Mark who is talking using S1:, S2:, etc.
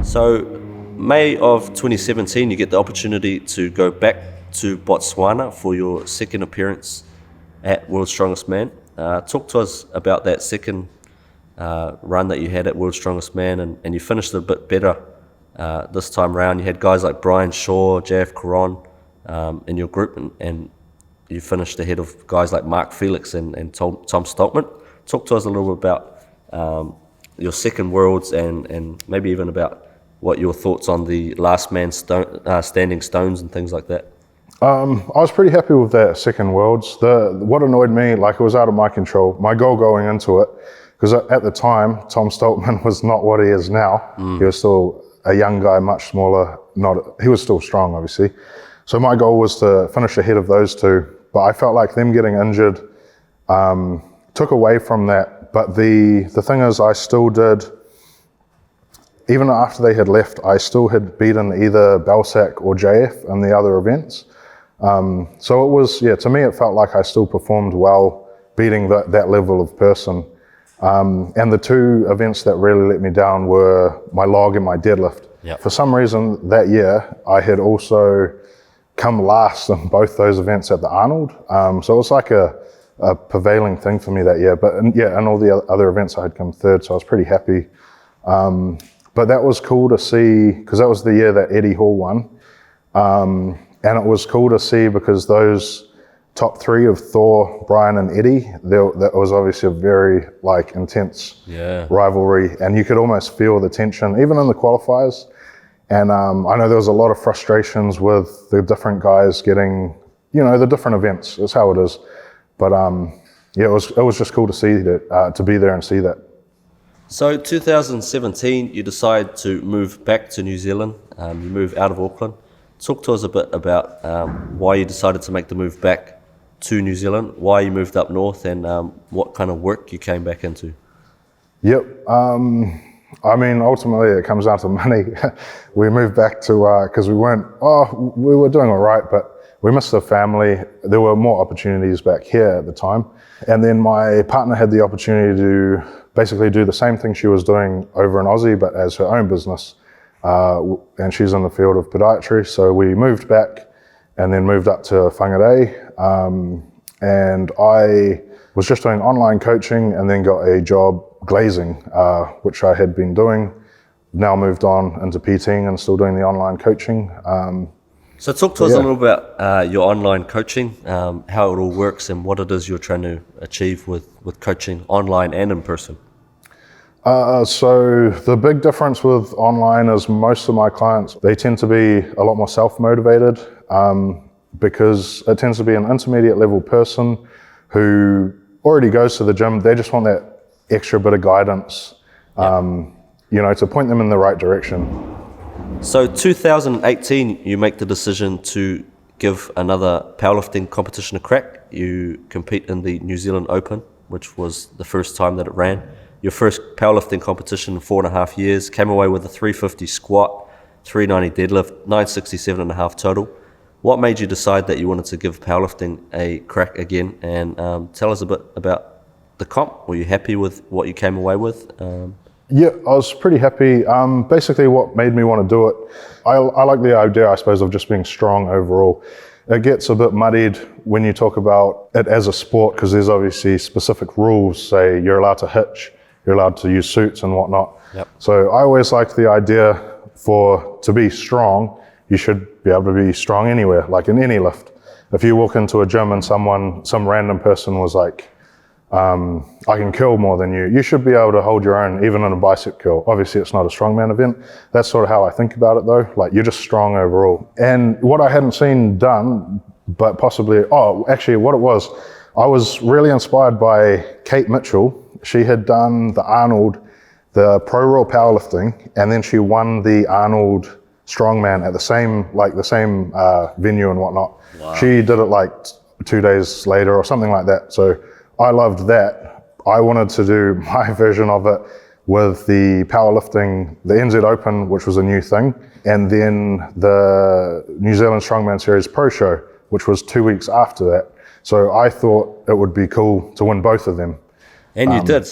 S1: So, May of 2017, you get the opportunity to go back to Botswana for your second appearance at World's Strongest Man. Talk to us about that second run that you had at World's Strongest Man, and you finished a bit better this time around. You had guys like Brian Shaw, JF Caron in your group, and you finished ahead of guys like Mark Felix and Tom Stoltman. Talk to us a little bit about your second Worlds and maybe even about what your thoughts on the last man standing stones and things like that.
S2: I was pretty happy with that second Worlds. What annoyed me, like, it was out of my control. My goal going into it, because at the time, Tom Stoltman was not what he is now. He was still a young guy, much smaller. He was still strong, obviously. So my goal was to finish ahead of those two. But I felt like them getting injured took away from that. But the thing is, I still did, even after they had left, I still had beaten either Belsac or JF in the other events. So it was, to me, it felt like I still performed well, beating that level of person. And the two events that really let me down were my log and my deadlift.
S1: Yep.
S2: For some reason that year, I had also come last in both those events at the Arnold. So it was like a prevailing thing for me that year. But in all the other events, I had come third, so I was pretty happy. But that was cool to see, because that was the year that Eddie Hall won. And it was cool to see because those top three of Thor, Brian and Eddie, that was obviously a very intense rivalry, and you could almost feel the tension, even in the qualifiers. And I know there was a lot of frustrations with the different guys getting, the different events. It's how it is. But it was just cool to see that, to be there and see that.
S1: So 2017, you decide to move back to New Zealand. You move out of Auckland. Talk to us a bit about why you decided to make the move back to New Zealand, why you moved up north, and what kind of work you came back into.
S2: Yep. Ultimately it comes down to money. We moved back to, because we were doing all right, but we missed the family. There were more opportunities back here at the time. And then my partner had the opportunity to basically do the same thing she was doing over in Aussie, but as her own business. And she's in the field of podiatry. So we moved back and then moved up to Whangarei. And I was just doing online coaching and then got a job glazing, which I had been doing. Now moved on into PTing and still doing the online coaching.
S1: So talk to us a little about your online coaching, how it all works and what it is you're trying to achieve with coaching online and in person.
S2: So the big difference with online is most of my clients, they tend to be a lot more self-motivated because it tends to be an intermediate level person who already goes to the gym. They just want that extra bit of guidance, to point them in the right direction.
S1: So 2018, you make the decision to give another powerlifting competition a crack. You compete in the New Zealand Open, which was the first time that it ran. Your first powerlifting competition in 4.5 years, came away with a 350 squat, 390 deadlift, 967.5 total. What made you decide that you wanted to give powerlifting a crack again? And tell us a bit about the comp. Were you happy with what you came away with?
S2: Yeah, I was pretty happy. Basically what made me want to do it, I like the idea, I suppose, of just being strong overall. It gets a bit muddied when you talk about it as a sport because there's obviously specific rules. Say you're allowed to hitch, you're allowed to use suits and whatnot.
S1: Yep.
S2: So I always liked the idea to be strong, you should be able to be strong anywhere, like in any lift. If you walk into a gym and some random person was like, I can curl more than you, you should be able to hold your own even in a bicep curl. Obviously it's not a strongman event. That's sort of how I think about it though. Like you're just strong overall. And what I hadn't seen done, but possibly, what it was, I was really inspired by Kate Mitchell. She had done the Arnold, the Pro Raw Powerlifting, and then she won the Arnold Strongman at the same venue and whatnot.
S1: Wow.
S2: She did it 2 days later or something like that. So I loved that. I wanted to do my version of it with the powerlifting, the NZ Open, which was a new thing, and then the New Zealand Strongman Series Pro Show, which was 2 weeks after that. So I thought it would be cool to win both of them.
S1: And you did.